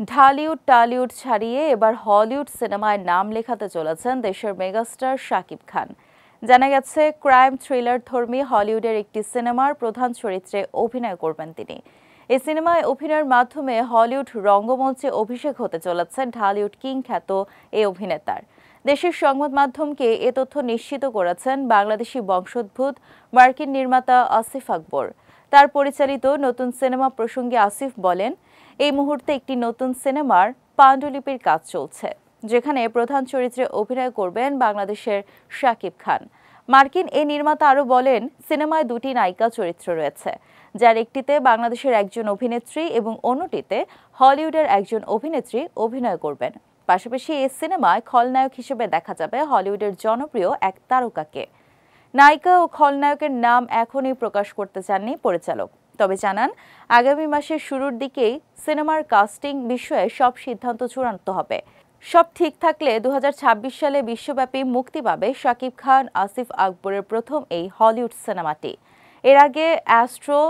Dhallywood Tollywood ছাড়িয়ে এবার Hollywood সিনেমায় নাম লেখাতে চলেছেন দেশের মেগাস্টার শাকিব খান। জানা গেছে ক্রাইম থ্রিলার ধর্মী হলিউডের একটি সিনেমার প্রধান চরিত্রে অভিনয় করবেন তিনি। এই সিনেমায় অভিনয়ের মাধ্যমে হলিউড রঙ্গমঞ্চে অভিষেক হতে চলেছে ঢালিউড কিং খ্যাত এই অভিনেতার। দেশের সংবাদ মাধ্যমকে এ তথ্য নিশ্চিত করেছেন বাংলাদেশি বংশোদ্ভূত মার্কিন নির্মাতা আসিফ আকবর। তার পরিচালিত নতুন সিনেমা প্রসঙ্গে আসিফ বলেন, এই মুহূর্তে একটি নতুন সিনেমার পাণ্ডুলিপির কাজ চলছে, যেখানে প্রধান চরিত্রে অভিনয় করবেন বাংলাদেশের শাকিব খান। মার্কিন এই নির্মাতা আরও বলেন, সিনেমায় দুটি নায়িকা চরিত্র রয়েছে, যার একটিতে বাংলাদেশের একজন অভিনেত্রী এবং অন্যটিতে হলিউডের একজন অভিনেত্রী অভিনয় করবেন। পাশাপাশি এই সিনেমায় খলনায়ক হিসেবে দেখা যাবে হলিউডের জনপ্রিয় এক তারকাকে। নায়িকা ও খলনায়কের নাম এখনই প্রকাশ করতে চাননি পরিচালক, তবে জানান আগামী মাসের শুরুর দিকেই সিনেমার কাস্টিং বিষয়ে সব সিদ্ধান্ত চূড়ান্ত হবে। সব ঠিক থাকলে 2026 সালে বিশ্বব্যাপী মুক্তি পাবে শাকিব খান আসিফ আকবরের প্রথম এই হলিউড সিনেমাটি। এর আগে Astro,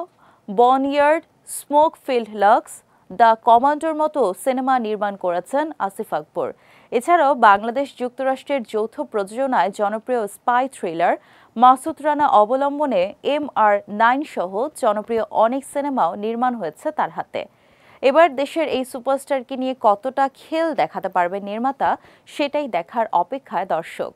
Boneyard, Smoke Field Lux, the কমান্ডোর মতো সিনেমা নির্মাণ করেছেন আসিফ আকবর। এছাড়াও বাংলাদেশ যুক্তরাষ্ট্রের যৌথ প্রযোজনায় জনপ্রিয় স্পাই থ্রিলার মাসুদ রানা অবলম্বনে MR9 সহ জনপ্রিয় অনেক সিনেমাও নির্মাণ হয়েছে তার হাতে। এবার দেশের এই সুপারস্টারকে নিয়ে কতটা খেল দেখাতে পারবে নির্মাতা, সেটাই দেখার অপেক্ষায় দর্শক।